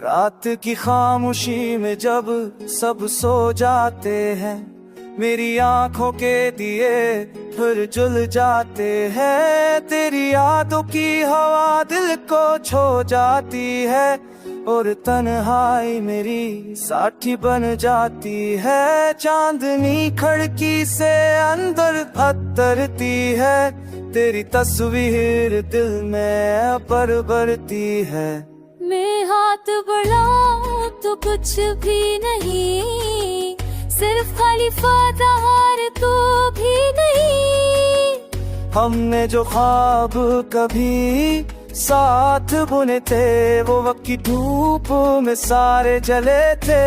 रात की खामोशी में जब सब सो जाते हैं, मेरी आंखों के दिए फिर जुल जाते हैं। तेरी यादों की हवा दिल को छो जाती है और तन्हाई मेरी साथी बन जाती है। चांदनी खिड़की से अंदर उतरती है, तेरी तस्वीर दिल में बरती है। मैं हाथ बढ़ाऊं तो कुछ भी नहीं, सिर्फ खाली फादार तो भी नहीं। हमने जो ख्वाब कभी साथ बुने थे, वो वक्त की धूप में सारे जले थे।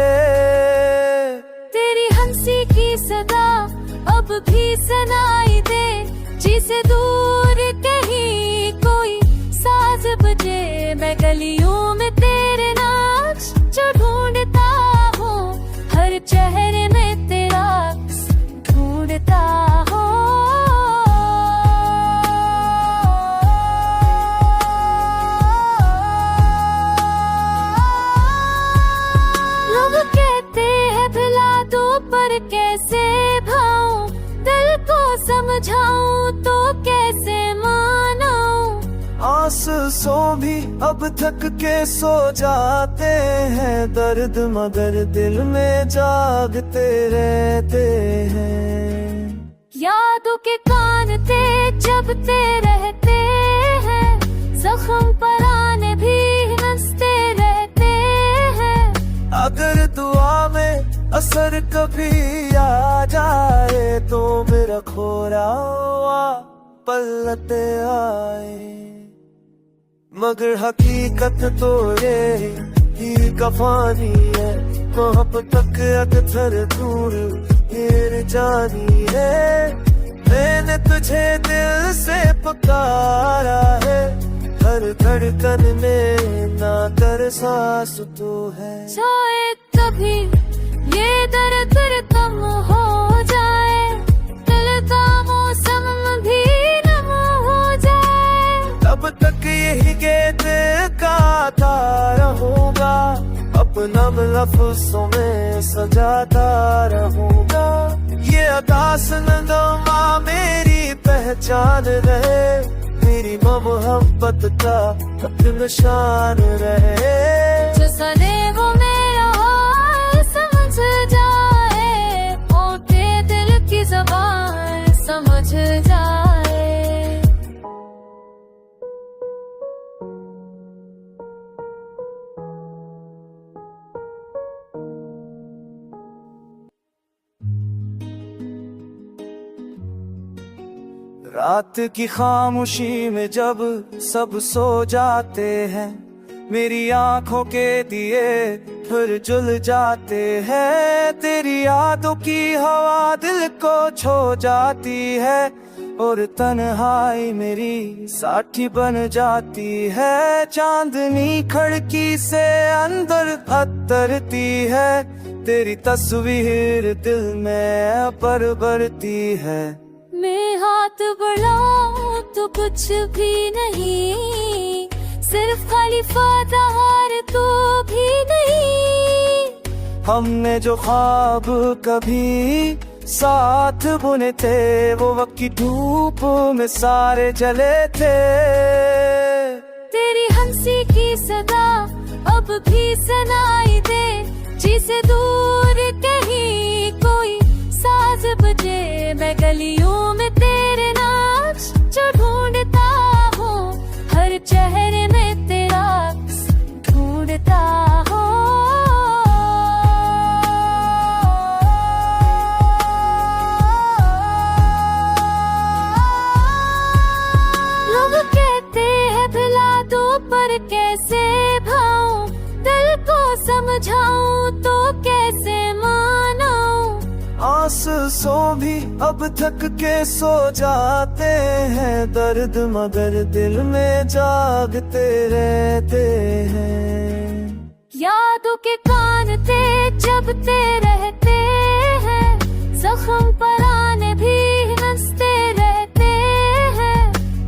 तेरी हंसी की सदा अब भी सुनाई दे, जिसे दूर कहीं कोई साज बजे। मैं गलियों में तेरे नाच जो ढूंढता हूँ, हर चेहरे में तेरा ढूंढता हूँ। लोग कहते हैं भुला दो, पर कैसे भाऊं, दिल को समझाऊं तो कैसे मानाऊं। आंसू भी अब थक के सो जाते हैं, दर्द मगर दिल में जागते रहते हैं। यादों के कान थे जबते रहते हैं, जख्म पर आने भी हंसते रहते हैं। अगर दुआ में असर कभी आ जाए, तो मेरा खोरा हुआ पलटे आए। मगर हकीकत तो ये ही कफानी है, मोहब्बत तक अक्सर दूर फिर जानी है। मैंने तुझे दिल से पुकारा है, हर धड़कन में ना कर सांस तू है। शायद कभी ये दर्द कम हो जाए, दिल का मौसम भी नम हो जाए। तब तक यही गीत गाता रहूंगा, अपना लफ्ज़ों में सजाता रहूंगा। ये अदास नगमा मेरी पहचान रहे, मेरी मोहब्बत का निशान रहे। जो सने वो मेरा हाल समझ जाए, और के दिल की ज़बान समझ जाए। रात की खामोशी में जब सब सो जाते हैं, मेरी आंखों के दिए फिर जुल जाते हैं। तेरी यादों की हवा दिल को छो जाती है और तन्हाई मेरी साथी बन जाती है। चांदनी खिड़की से अंदर उतरती है, तेरी तस्वीर दिल में बरती है। मैं हाथ बढ़ाऊं तो कुछ भी नहीं, सिर्फ खाली फादार तो भी नहीं। हमने जो ख्वाब कभी साथ बुने थे, वो वक्त की धूप में सारे जले थे। तेरी हंसी की सदा अब भी सुनाई दे, जिसे दूर कहीं कोई साज बजे। मैं गलियों में तेरे नाच जो ढूंढता हूँ, हर चेहरे में तेरा ढूंढता हूँ। लोग कहते हैं भुला दो, पर कैसे भाऊं, दिल को समझाऊं तो कैसे मानाऊं। आंसू भी अब थक के सो जाते हैं, दर्द मगर दिल में जागते रहते हैं। यादों के कान थे जबते रहते हैं, जख्म पर आने भी हंसते रहते हैं।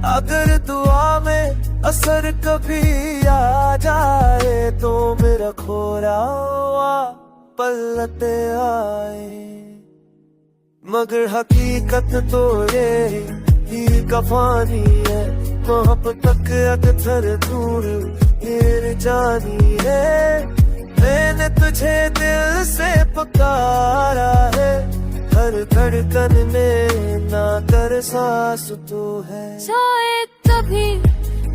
अगर दुआ में असर कभी आ जाए तो मेरा खोरा हुआ पलटे आए। मगर हकीकत तो ये ही कफानी है, मोहब्बत तक अक्सर दूर फिर जानी है। मैंने तुझे दिल से पुकारा है, हर धड़कन में ना कर सांस तू है। शायद कभी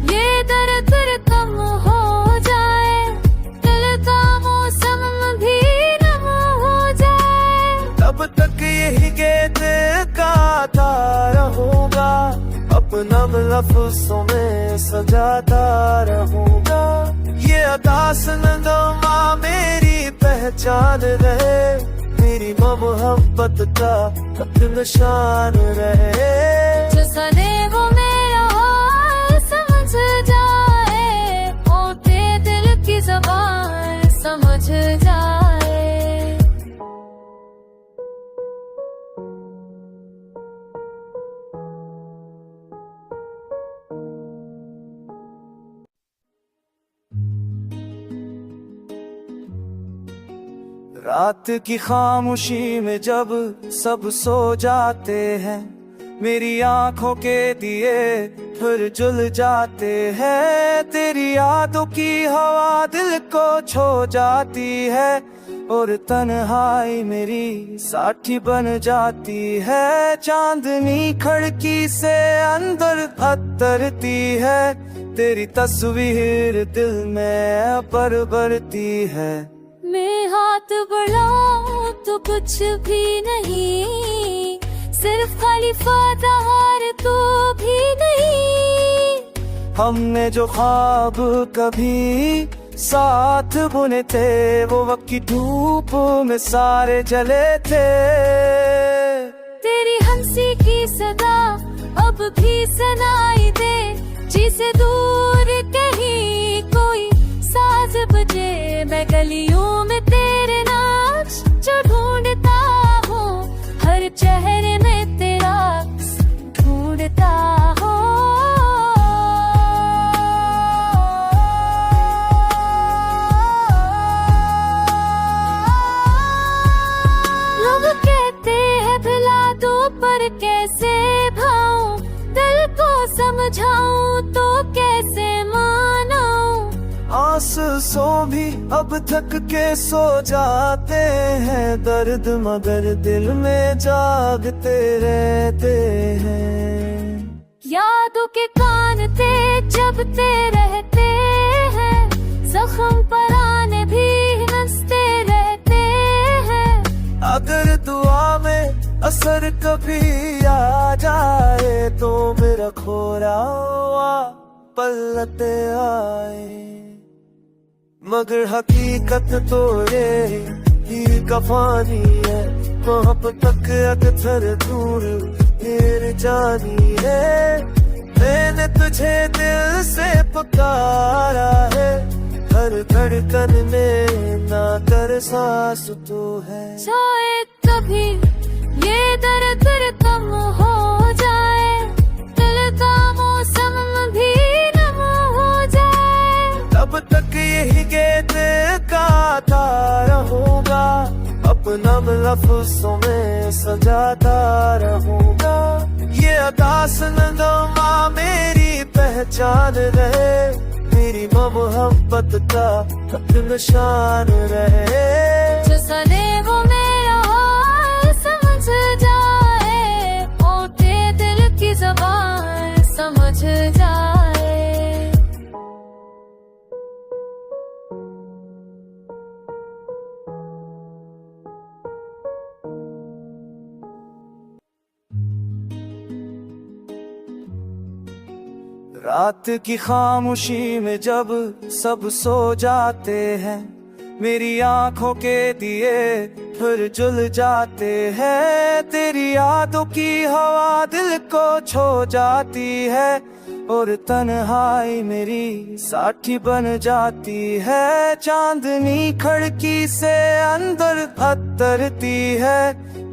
ये दर्द कम हो जाए, दिल का मौसम भी नम हो जाए। तब तक यही गीत गाता रहूंगा, अपना लफ्ज़ों में सजाता रहूंगा। ये अदास नगमा मेरी पहचान रहे, मेरी मोहब्बत का निशान रहे। जो सने वो मेरा हाल समझ जाए, होते दिल की ज़बान समझ जाए। रात की खामोशी में जब सब सो जाते हैं, मेरी आंखों के दिए फिर जुल जाते हैं। तेरी यादों की हवा दिल को छो जाती है, और तन्हाई मेरी साथी बन जाती है। चांदनी खिड़की से अंदर उतरती है, तेरी तस्वीर दिल में पर भरती है। मैं हाथ बढ़ाऊं तो कुछ भी नहीं, सिर्फ खाली फादार तो भी नहीं। हमने जो ख्वाब कभी साथ बुने थे, वो वक्त की धूप में सारे जले थे। तेरी हंसी की सदा अब भी सुनाई दे, जिसे दूर कहीं कोई साज बजे। मैं गलियों में तेरे नाच जो ढूंढता हूँ, हर चेहरे में तेरा ढूंढता हूँ। लोग कहते हैं भुला दो, पर कैसे भाऊं, दिल को समझाऊं तो कैसे मानाऊं। आंसू भी अब थक के सो जाते हैं, दर्द मगर दिल में जागते रहते हैं। यादों के कान थे जबते रहते हैं, जख्म पर आने भी हंसते रहते हैं। अगर दुआ में असर कभी आ जाए तो मेरा खोरा हुआ पलटे आए। मगर हकीकत तो ये ही कफानी है, मोहब्बत तक अक्सर दूर फिर जानी है। मैंने तुझे दिल से पुकारा है, हर धड़कन में ना कर सांस तू है। शायद कभी ये दर्द कम हो जाए, दिल का मौसम भी नम हो जाए। तब तक यही गीत गाता रहूंगा, अपना लफ्ज़ों में सजाता रहूंगा। ये अदास नगमा मेरी पहचान रहे, मेरी मोहब्बत का निशान रहे। जो सने वो मेरा हाल समझ जाए, होते दिल की ज़बान समझ जाए। रात की खामोशी में जब सब सो जाते हैं, मेरी आंखों के दिए फिर जुल जाते हैं। तेरी यादों की हवा दिल को छो जाती है, और तन्हाई मेरी साथी बन जाती है। चांदनी खिड़की से अंदर उतरती है,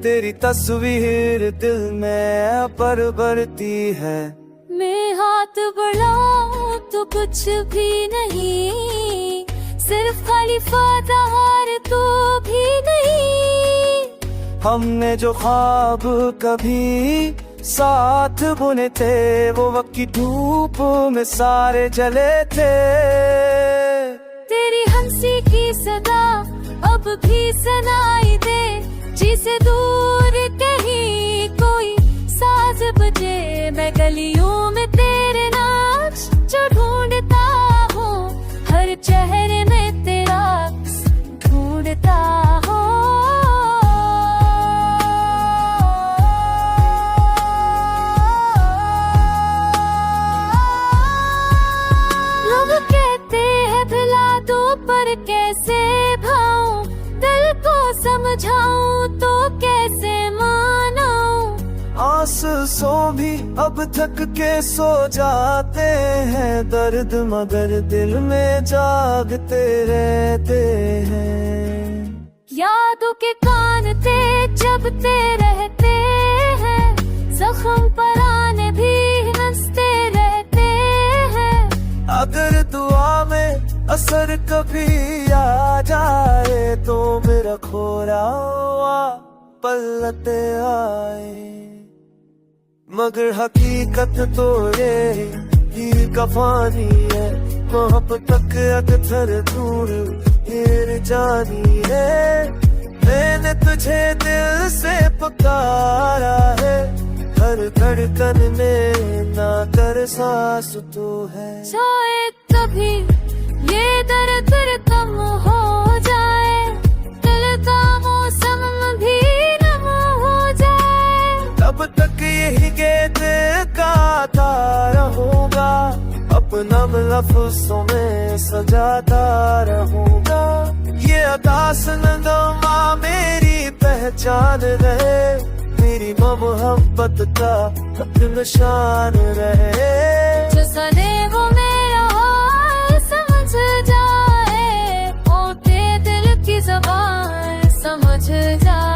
तेरी तस्वीर दिल में पर भरती है। मैं हाथ बढ़ाऊं तो कुछ भी नहीं, सिर्फ खाली फातहार तू भी नहीं। हमने जो ख्वाब कभी साथ बुने थे, वो वक्त की धूप में सारे जले थे। तेरी हंसी की सदा अब भी सुनाई दे, जिसे दूर कहीं कोई साज बजे। मैं गलियों में तेरे नाच जो ढूंढता हूँ, हर चेहरे में तेरा ढूंढता हूँ। लोग कहते हैं भुला दो, पर कैसे भाऊं, दिल को समझाऊं तो कैसे मानाऊं। आंसू भी अब थक के सो जाते हैं, दर्द मगर दिल में जागते रहते हैं। यादों के कान थे जबते रहते हैं, जख्म पर आने भी हंसते रहते हैं। अगर दुआ में असर कभी आ जाए, तो मेरा खोरा हुआ पलटे आए। मगर हकीकत तो ये हीर का फानी है, मोहब्बत तक अक्सर दूर हीर जानी है। मैंने तुझे दिल से पुकारा है, हर धड़कन में ना कर सांस तू है। शायद कभी ये दर्द कम हो जाए, दिल का मौसम भी नम हो जाए। तब तक यही गीत गाता रहूंगा, अपना लफ्ज़ों में सजाता रहूंगा। ये अदास नगमा मेरी पहचान रहे, मेरी मोहब्बत का निशान रहे। जो सने वो मेरा हाल समझ जाए, और तेरे दिल की ज़बान समझ जाए।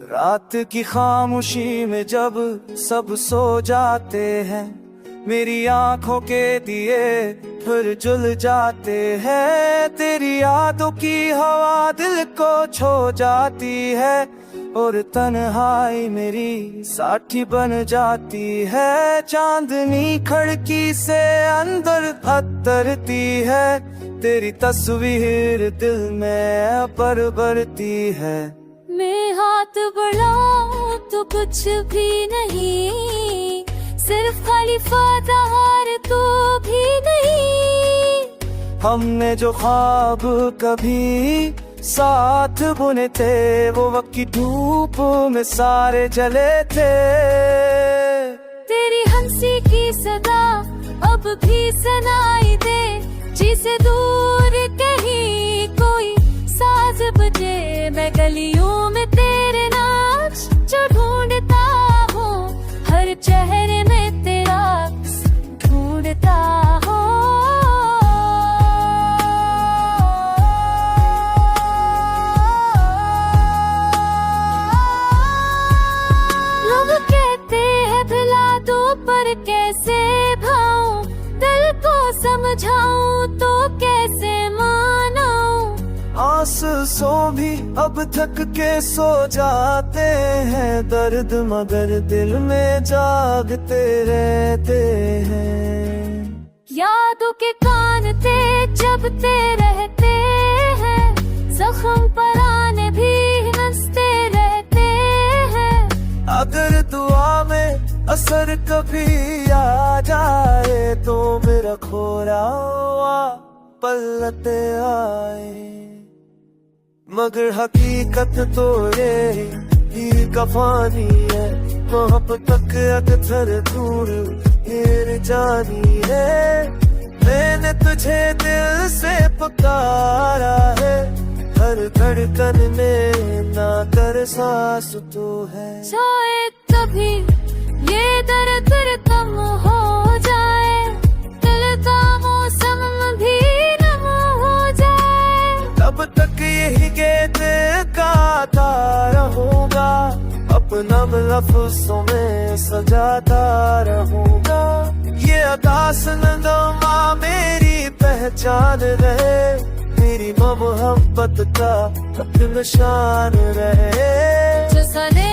रात की खामोशी में जब सब सो जाते हैं, मेरी आंखों के दिए फिर जुल जाते हैं। तेरी यादों की हवा दिल को छो जाती है, और तन्हाई मेरी साथी बन जाती है। चांदनी खिड़की से अंदर उतरती है, तेरी तस्वीर दिल में पर भरती है। मैं हाथ बढ़ाऊं तो कुछ भी नहीं, सिर्फ खाली फातहार तू भी नहीं। हमने जो ख्वाब कभी साथ बुने थे, वो वक्त की धूप में सारे जले थे। तेरी हंसी की सदा अब भी सुनाई दे, जिसे दूर कहीं कोई साज बजे। मैं गलियों में तेरे नाच जो ढूंढता हूँ, हर चेहरे में तेरा ढूंढता हूँ। लोग कहते हैं भुला दो, पर कैसे भाऊं, दिल को समझाऊं तो कैसे मानाऊं। आंसू भी अब थक के सो जाते हैं, दर्द मगर दिल में जागते रहते हैं। यादों के कान थे जबते रहते हैं, जख्म पर आने भी हंसते रहते हैं। अगर दुआ में असर कभी आ जाए, तो मेरा खोरा हुआ पलटे आए। मगर हकीकत तो ये हीर का फानी है, मोहब्बत तक अक्सर दूर हीर जानी है। मैंने तुझे दिल से पुकारा है, हर धड़कन में ना कर सांस तू है। शायद कभी ये दर्द कम हो जाए, दिल का मौसम अपना लफ्ज़ों में सजाता रहूंगा। ये अदास नगमा मेरी पहचान रहे, मेरी मोहब्बत का निशान रहे। जो सने